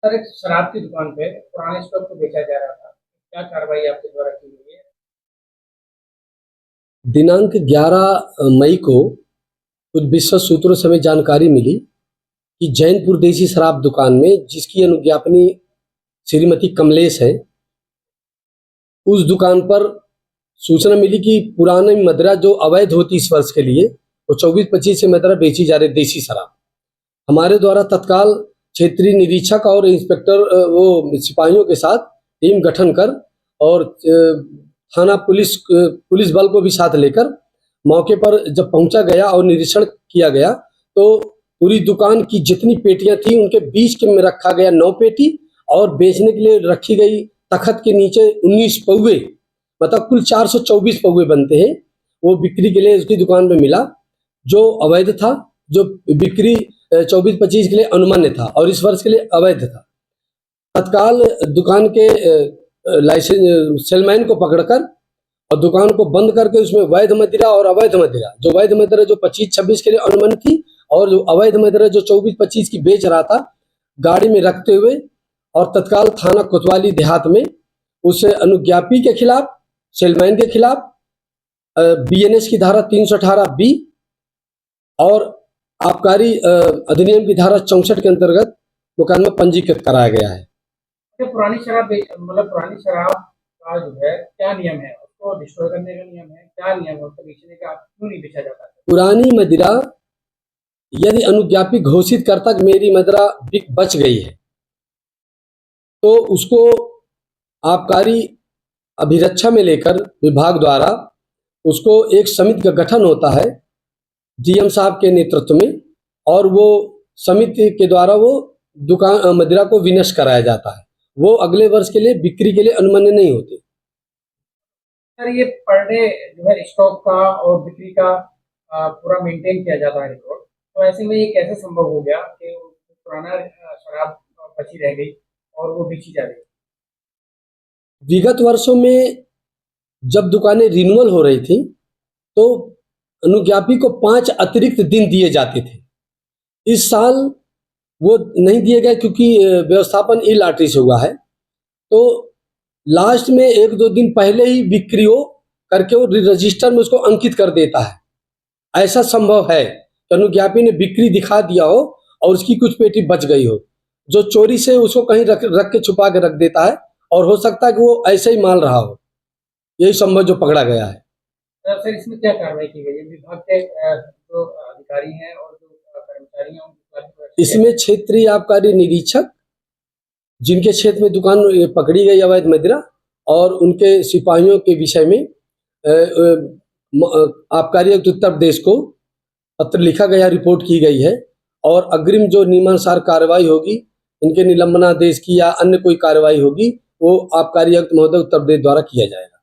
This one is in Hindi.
सर, एक शराब की दुकान पे पुराने स्टॉक को बेचा जा रहा था। क्या कार्रवाई आपके द्वारा की गई है? दिनांक 11 मई को कुछ विश्वस्त सूत्रों से हमें जानकारी मिली कि जैनपुर देसी शराब दुकान में, जिसकी अनुज्ञापनी श्रीमती कमलेश है, उस दुकान पर सूचना मिली कि पुरानी मदिरा जो अवैध होती इस वर्ष के लिए, वो 24-25 से मदिरा बेची जा रही देसी शराब। हमारे द्वारा तत्काल क्षेत्रीय निरीक्षक और इंस्पेक्टर वो सिपाहियों के साथ टीम गठन कर और थाना पुलिस बल को भी साथ लेकर मौके पर जब पहुंचा गया और निरीक्षण किया गया, तो पूरी दुकान की जितनी पेटियां थी उनके बीच के में रखा गया 9 पेटी और बेचने के लिए रखी गई तखत के नीचे 19 पौवे, मतलब कुल 424 पौवे बनते हैं, वो बिक्री के लिए उसकी दुकान पे मिला, जो अवैध था, जो बिक्री 24-25 के लिए अनुमान्य था और इस वर्ष के लिए अवैध था। तत्काल दुकान के लाइसेंस सेलमैन को पकड़कर और दुकान को बंद करके उसमें वैध मदिरा और अवैध मदिरा, जो वैध मदिरा जो 25-26 के लिए अनुमानित थी और जो अवैध मदिरा जो 24-25 की बेच रहा था, गाड़ी में रखते हुए और तत्काल थाना कोतवाली देहात में उस अनुज्ञापी के खिलाफ, सेलमैन के खिलाफ बीएनएस की धारा 318 बी और आबकारी अधिनियम की धारा 64 के अंतर्गत मुकदमा पंजीकृत कराया गया है। पुरानी शराब मतलब पुरानी शराब का जो है क्या नियम है? उसको डिस्ट्रॉय करने का नियम है? क्या नियम है उसको बेचने का? क्यों नहीं बेचा जाता है? पुरानी मदिरा यदि अनुज्ञापी घोषित करता कि मेरी मदिरा बच गई है, तो उसको आबकारी अभिरक्षा में लेकर विभाग द्वारा उसको एक समिति का गठन होता है डीएम साहब के नेतृत्व में, और वो समिति के द्वारा वो दुकान मदिरा को विनष्ट कराया जाता है। वो अगले वर्ष के लिए बिक्री के लिए अनुमन्य नहीं होते। सर, ये पर डे जो है स्टॉक का और बिक्री का पूरा मेंटेन किया जाता है रिकॉर्ड, तो ऐसे में ये कैसे संभव हो गया कि पुराना शराब बची रह गई और वो बेची जा रही? विगत वर्षों में जब दुकानें रिन्यूअल हो रही थी तो अनुज्ञापी को 5 अतिरिक्त दिन दिए जाते थे। इस साल वो नहीं दिए गए क्योंकि व्यवस्थापन ई लॉटरी से हुआ है, तो लास्ट में 1-2 दिन पहले ही बिक्री हो करके वो रजिस्टर में उसको अंकित कर देता है। ऐसा संभव है कि अनुज्ञापी ने बिक्री दिखा दिया हो और उसकी कुछ पेटी बच गई हो, जो चोरी से उसको कहीं रख के छुपा के रख देता है, और हो सकता है कि वो ऐसे ही माल रहा हो। यही संभव जो पकड़ा गया है। सर, इसमें क्या कार्रवाई की गई है? विभाग के जो अधिकारी हैं और जो कर्मचारी हैं उनके इसमें क्षेत्रीय आबकारी निरीक्षक, जिनके क्षेत्र में दुकान पकड़ी गई अवैध मदिरा, और उनके सिपाहियों के विषय में आबकारी आयुक्त उत्तर प्रदेश को पत्र लिखा गया, रिपोर्ट की गई है, और अग्रिम जो नियमानुसार कार्रवाई होगी, इनके निलंबनादेश की या अन्य कोई कार्रवाई होगी, वो आबकारी आयुक्त महोदय उत्तर प्रदेश द्वारा किया जाएगा।